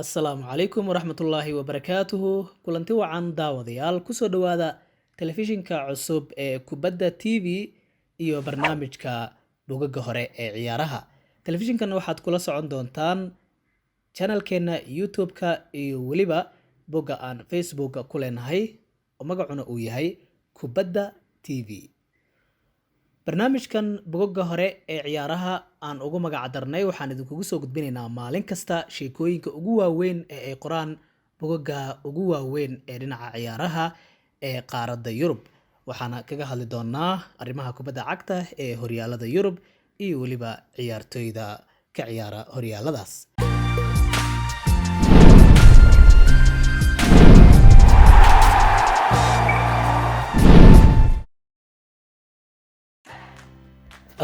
Asalaamu calaykum waraxmatullaahi wabarakaatuhu. Kulanti wacan daawadayaal kusoo dhawaada telefishinka cusub ee Kubadda TV iyo barnaamijka Bogagga Hore ee Ciyaaraha. Telefishinkan waxaad kula socon doontaan channelkeena YouTube-ka iyo weliba bogga aan Facebook-ka ku leenahay oo magacuna uu yahay Kubadda TV. Barnaamijkan Bogagga Hore ee Ciyaaraha aan ugu magac darnay waxaan idinkugu soo gudbinaynaa maalin kasta sheekooyinka ugu waaweyn ee ay qoraan bogagga ugu waaweyn ee dhinaca ciyaaraha ee qaaradda Yurub. Waxaana kaga hadli doonaa arrimaha kubadda cagta ee horyaalada Yurub iyo weliba ciyaartoyda ka ciyaara horyaaladaas.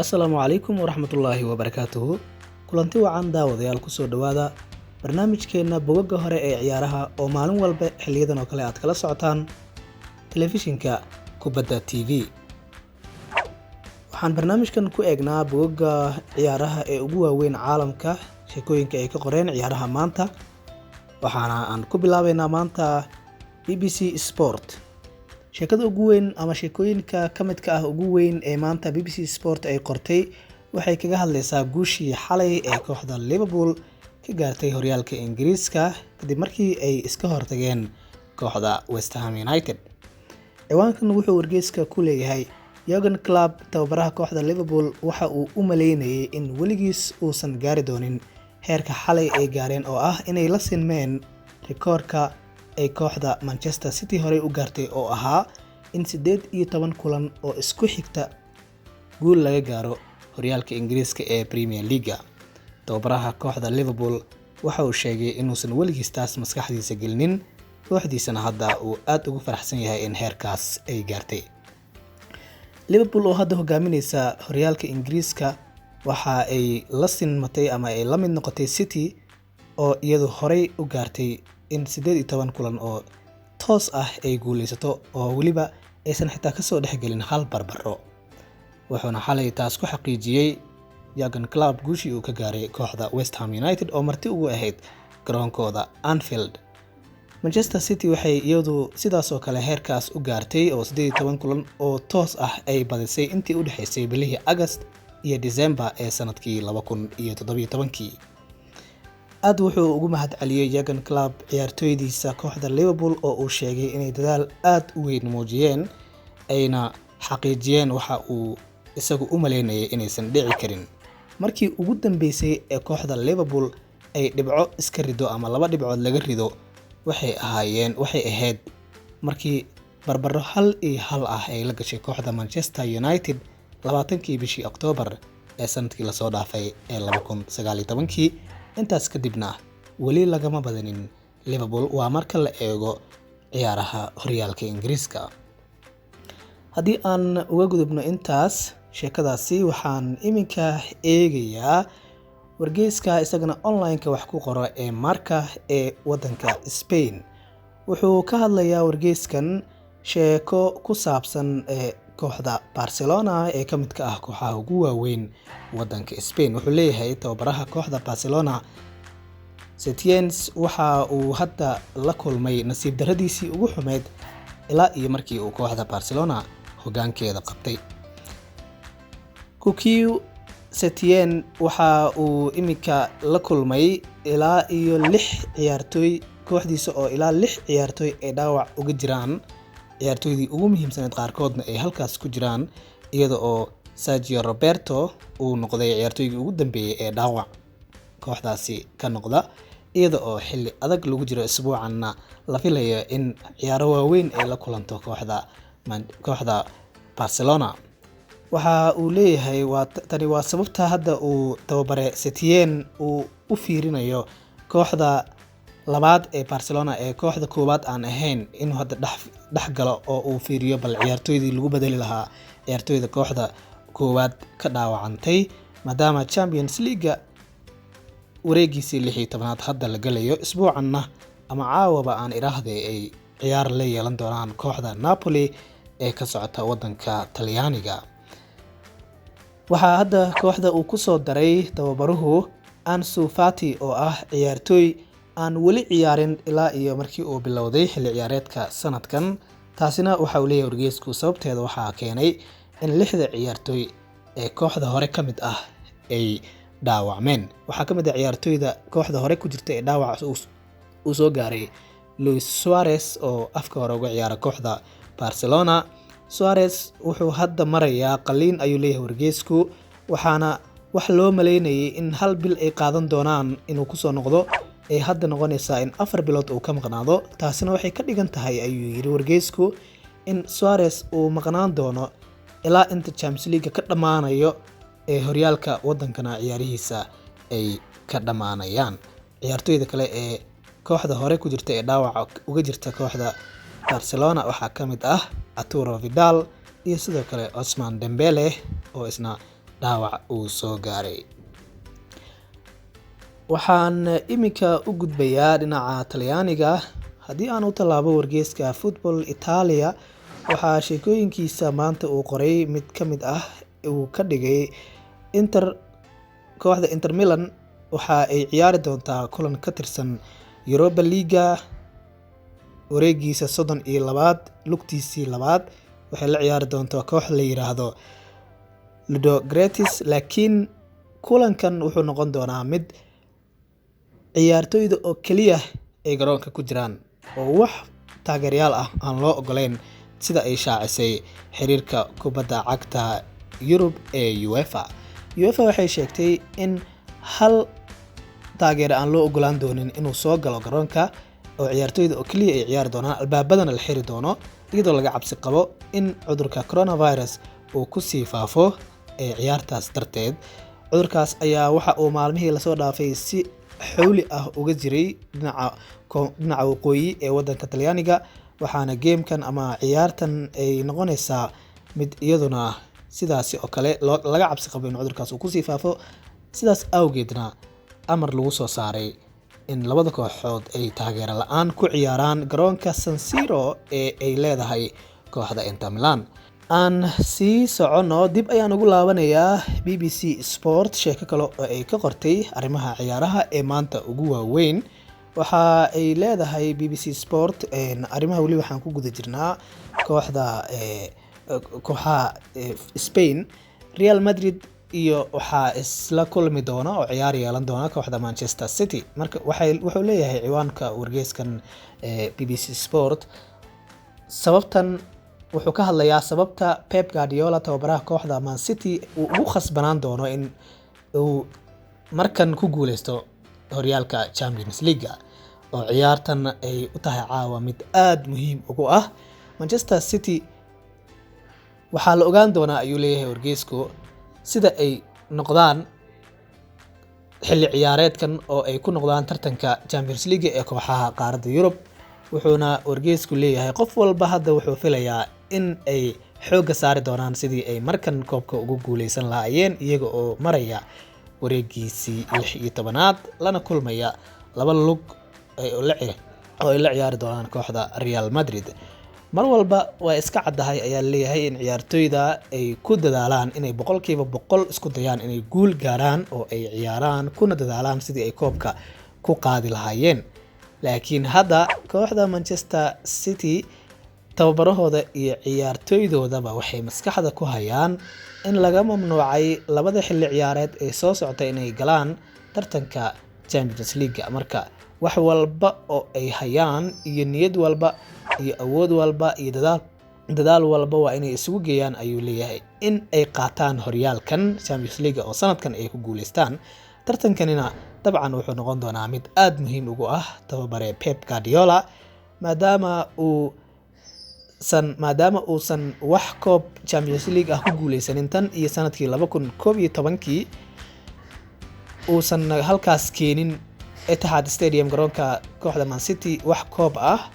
Asalaamu calaykum waraxmatullaahi wabarakaatuhu. Kulanti wacan daawadayaal kusoo dhawaada barnaamijkeena Bogagga Hore ee Ciyaaraha oo maalin walba xiliyadan oo kale aad kala socotaan telefishinka Kubadda TV. Waxaan barnaamijkan ku eegnaa bogagga ciyaaraha ee ugu waaweyn caalamka, sheekooyinka ay ka qoreen ciyaaraha maanta. Waxaana aan ku bilaabeynaa maanta BBC Sport. Sheekada ugu weyn ama sheekooyinka ka midka ah ugu weyn ee maanta BBC Sport ay qortay waxay kaga hadlaysaa guushii xalay ee kooxda Liverpool ka gaartay horyaalka Ingiriiska kadib markii ay iska hortageen kooxda West Ham United. Ciwaankan wuxuu wargeyska ku leeyahay Jurgen Klopp, tababaraha kooxda Liverpool, waxa uu u maleynayay in weligiis uusan gaari doonin heerka xalay ay gaareen oo ah inay la sinmeen rikoorka ay kooxda Manchester City horey u gaartay oo ahaa in 18 kulan oo isku xigta guul laga gaaro horyaalka Ingiriiska ee Premier League. Tababaraha kooxda Liverpool waxa uu sheegay inuusan weligiis taas maskaxdiisa gelinin, kooxdiisana hadda uu aad ugu faraxsan yahay in heerkaas ay gaartay. Liverpool oo hadda hogaaminaysa horyaalka Ingiriiska waxa ay la sinmatay ama ay la mid noqotay City oo iyadu horey u gaartay in 18 kulan oo toos ah ay guuleysato oo weliba aysan xitaa kasoo dhexgelin hal barbaro. Wuxuuna xalay taas ku xaqiijiyay Jurgen Klopp guushii uu ka gaaray kooxda West Ham United oo marti ugu ahayd garoonkooda Anfield. Manchester City waxay iyadu sidaas oo kale heerkaas u gaartay oo 18 kulan oo toos ah ay badisay intii u dhaxaysay bilihii August iyo December ee sanadkii 2017. aad wuxuu ugu mahadceliyay Jurgen Klopp ciyaartoydiisa kooxda Liverpool oo uu sheegay inay dadaal aad u weyn muujiyeen ayna xaqiijiyeen waxa uu isagu u maleynayay inaysan dhici karin. Markii ugu dambeysay ee kooxda Liverpool ay dhibco iska rido ama 2 dhibcood laga rido waxay ahayd markii barbaro 1-1 ah ay la gashay kooxda Manchester United 20kii bishii October ee sanadkii la soo dhaafay ee 2019. intaas kadibna weli lagama badanin Liverpool waa marka la eego ciyaaraha horyaalka Ingiriiska. Haddii aan uga gudubno intaas sheekadaasi, waxaan iminka eegayaa wargeyska isagana online-ka wax ku qoro ee Marca ee wadanka Spain. Wuxuu ka hadlayaa wargeyskan sheeko ku saabsan kooxda Barcelona ee ka mid ka ah kooxaha ugu waaweyn wadanka Spain. Wuxuu leeyahay tababaraha kooxda Barcelona Setien waxa uu hadda la kulmay nasiib daradiisii ugu xumeed ilaa iyo markii uu kooxda Barcelona hoggaankeeda qabtay. Kukiu Setien waxa uu iminka la kulmay ilaa iyo 6 ciyaartoy kooxdiisa oo ilaa 6 ciyaartoy ay dhaawac uga jiraan, ciyaartoydii ugu muhiimsaneed qaarkoodna ay halkaas ku jiraan, iyada oo Sergio Roberto uu noqday ciyaartoygii ugu dambeeyay ee dhaawac kooxdaasi ka noqda, iyada oo xilli adag lagu jiro isbuucanna la filayo in ciyaaro waaweyn ay la kulanto kooxda Barcelona. Waxa uu leeyahay tani waa sababta hadda uu tababare Setien uu u fiirinayo kooxda labaad ee Barcelona ee kooxda koowaad aan ahayn inuu hadda dhex galo oo uu fiiriyo bal ciyaartoydii lagu bedeli lahaa ciyaartoyda kooxda koowaad ka dhaawacantay, maadaama Champions League wareegiisii 16aad hadda la galayo isbuucanna ama caawaba aan iraahday ay ciyaar la yeelan doonaan kooxda Napoli ee ka socota wadanka Talyaaniga. Waxaa hadda kooxda uu ku soo daray tababaruhu Ansu Fati oo ah ciyaartoy aan weli ciyaarin ilaa iyo markii uu bilowday xilli ciyaareedka sanadkan. taasina waxa uu leeyahay wargeysku sababteeda waxaa keenay in 6 ciyaartooy ee kooxda hore ka mid ah ay dhaawacmeen. waxaa ka mid ah ciyaartooyda kooxda hore ku jirta ee dhaawac uu soo gaaray Luis Suarez oo afka hore uga ciyaara kooxda Barcelona. Suarez wuxuu hadda marayaa qaliin ayuu leeyahay wargeysku, waxaana wax loo maleynayay in hal bil ay qaadan doonaan inuu kusoo noqdo ay hadda noqonaysaa in 4 bilood uu ka maqnaado. taasina waxay ka dhigan tahay ayuu yiri wargeysku in Suarez uu maqnaan doono ilaa inta Champions League ka dhamaanayo ee horyaalka wadankana ciyaarihiisa ay ka dhamaanayaan. ciyaartooyda kale ee kooxda hore ku jirta ee dhaawac uga jirta kooxda Barcelona waxaa ka mid ah Arturo Vidal iyo sidoo kale Ousmane Dembele oo isna dhaawac uu soo gaaray. waxaan iminka u gudbayaa dhinaca Talyaaniga. haddii aan u tallaabo wargeyska Football Italia, waxaa sheekooyinkiisa maanta uu qoray mid ka mid ah uu ka dhigay kooxda Inter Milan waxa ay ciyaari doontaa kulan ka tirsan Europa League wareegiisa 32 lugtiisii labaad. waxay la ciyaari doontaa koox la yiraahdo Ludogorets, laakiin kulankan wuxuu noqon doonaa mid ciyaartooyda oo kaliya ay garoonka ku jiraan oo wax taageerayaal ah aan loo ogoleyn, sida ay shaacisay xiriirka kubadda cagta Yurub ee UEFA. waxay sheegtay in hal taageere aan loo ogolaan doonin inuu soo galo garoonka, oo ciyaartooyda oo kaliya ay ciyaari doonaan, albaabadana la xiri doono iyadoo laga cabsi qabo in cudurka coronavirus uu ku sii faafo ee ciyaartaas darteed. cudurkaas ayaa waxa uu maalmihii lasoo dhaafay si xawli ah uga jiray dhinaca waqooyi ee wadanka Talyaaniga, waxaana gamekan ama ciyaartan ay noqonaysaa mid iyaduna sidaasi oo kale laga cabsi qabo in cudurkaas uu ku sii faafo. sidaas awgeedna amar lagu soo saaray in labada kooxood ay taageero la'aan ku ciyaaraan garoonka San Siro ee ay leedahay kooxda Inter Milan. aan sii socono, dib ayaan ugu laabanayaa BBC Sport. sheeko kale oo ay ka qortay arrimaha ciyaaraha ee maanta ugu waaweyn waxa ay leedahay BBC Sport. arrimaha weli waxaan ku guda jirnaa kooxaha Spain. Real Madrid iyo waxaa isla kulmi doona oo ciyaar yeelan doona kooxda Manchester City. marka wuxuu leeyahay ciwaanka wargeyskan BBC Sport, sababtan wuxuu ka hadlayaa sababta Pep Guardiola tababaraha kooxda Man City uu ugu khasbanaan doono in uu markan ku guuleysto horyaalka Champions League, oo ciyaartan ay u tahay caawa mid aad muhiim ugu ah Manchester City. waxaa la ogaan doonaa ayuu leeyahay wargeysku sida ay noqdaan xilli ciyaareedkan oo ay ku noqdaan tartanka Champions League ee kooxaha qaaradda Yurub. wuxuuna wargeysku leeyahay qof walba hadda wuxuu filayaa in ay xooga saari doonaan sidii ay markan koobka ugu guuleysan lahaayeen, iyaga oo maraya wareegiisii 16aad lana kulmaya laba lug oo ay la ciyaari doonaan kooxda Real Madrid. mar walba waa iska caddahay ayaa leeyahay in ciyaartooyda ay ku dadaalaan inay 100% isku dayaan inay guul gaaraan oo ay ciyaaraan kuna dadaalaan sidii ay koobka ku qaadi lahaayeen. laakiin hadda kooxda Manchester City tababarahooda iyo ciyaartooydoodaba waxay maskaxda ku hayaan in laga mamnuucay labada xilli ciyaareed ee soo socda inay galaan tartanka Champions League. marka wax walba oo ay hayaan iyo niyad walba iyo awood walba iyo dadaal walba waa inay isugu geeyaan ayuu leeyahay in ay qaataan horyaalkan Champions League oo sanadkan ay ku guuleystaan. tartankanina dabcan wuxuu noqon doonaa mid aad muhiim ugu ah tababare Pep Guardiola maadaama uusan wax koob Champions League ah ku guuleysanin tan iyo sanadkii 2011 uusan halkaas keenin Etihad Stadium garoonka kooxda Man City wax koob ah.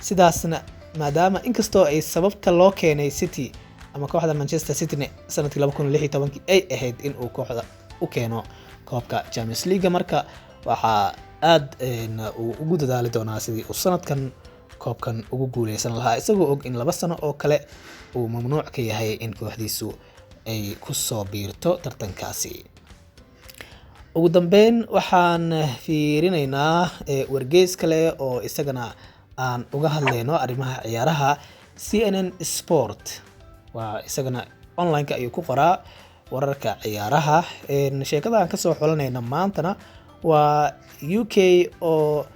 sidaasna maadaama inkastoo ay sababta loo keenay City ama kooxda Manchester City sanadkii 2016 ay ahayd in uu kooxda u keeno koobka Champions League, marka waxaa aad ugu dadaali doonaa sidii uu sanadkan koobkan ugu guuleysan lahaa, isagoo og in 2 sano oo kale uu mamnuuc ka yahay in kooxdiisu ay ku soo biirto tartankaasi. ugu dambeyn waxaan fiirinaynaa wargeys kale oo isagana aan uga hadlayno arrimaha ciyaaraha. CNN Sport waa isagana online-ka ayuu ku qoraa wararka ciyaaraha. sheekada aan kasoo xulanayna maantana waa UK oo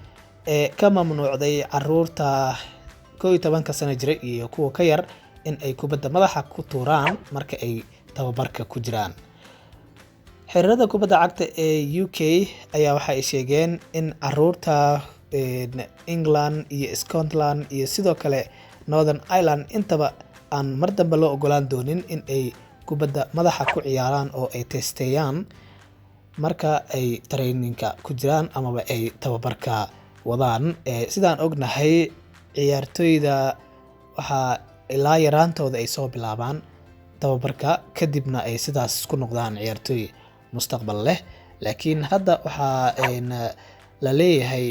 ka mamnuucday caruurta 11 sano jira iyo kuwa ka yar in ay kubadda madaxa ku tuuraan marka ay tababarka ku jiraan. xiriirada kubadda cagta ee UK ayaa waxa ay sheegeen in caruurta England iyo Scotland iyo sidoo kale Northern Ireland intaba aan mar dambe loo ogolaan doonin in ay kubadda madaxa ku ciyaaraan oo ay testeeyaan marka ay traininka ku jiraan amaba ay tababarka wadaan. sidaan ognahay ciyaartoyda waxaa ilaa yaraantooda ay soo bilaabaan tababarka kadibna ay sidaas ku noqdaan ciyaartoy mustaqbal leh. laakiin hadda waxaa la leeyahay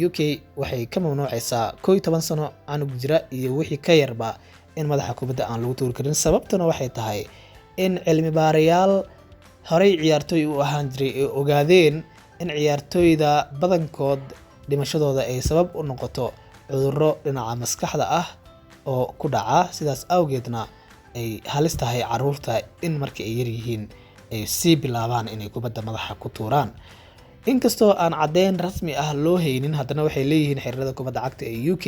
UK waxay ka mamnuucaysaa 11 sano canug jira iyo wixii ka yarba in madaxa kubadda aan lagu tuuri karin. sababtuna waxay tahay in cilmi baarayaal horey ciyaartoy u ahaan jiray ay ogaadeen in ciyaartoyda badankood dhimashadooda ay sabab u noqoto cudurro dhinaca maskaxda ah oo ku dhaca. sidaas awgeedna ay halis tahay caruurta in markii ay yar yihiin ay sii bilaabaan inay kubadda madaxa ku tuuraan. inkastoo aan caddeyn rasmi ah loo haynin, haddana waxay leeyihiin xiriirada kubadda cagta ee UK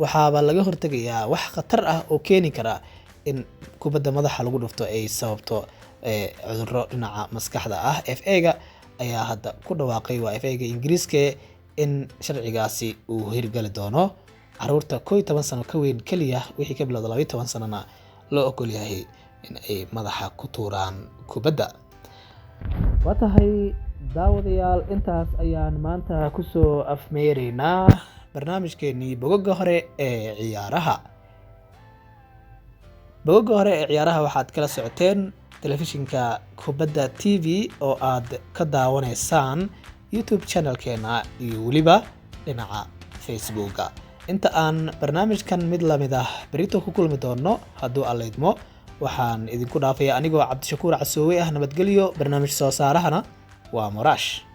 waxaaba laga hortagayaa wax khatar ah oo keeni kara in kubadda madaxa lagu dhufto ay sababto cudurro dhinaca maskaxda ah. FA-ga ayaa hadda ku dhawaaqay, waa FA-ga Ingiriiska, in sharcigaasi uu hirgali doono. caruurta 11 sano ka weyn kaliya wixii ka bilowda 12 sanana loo ogol yahay in ay madaxa ku tuuraan kubadda. waa tahay daawadayaal, intaas ayaan maanta kusoo afmeeraynaa barnaamijkeenii bogagga hore ee ciyaaraha. bogagga hore ee ciyaaraha waxaad kala socoteen telefishinka kubadda TV oo aad ka daawanaysaan YouTube channelkeena iyo weliba dhinaca Facebooka. inta aan barnaamijkan mid lamid ah berito ku kulmi doono hadduu alla idmo, waxaan idinku dhaafaya anigoo Cabdishakuur Casoowe ah. nabadgelyo. barnaamij soo saarahana waa Murash.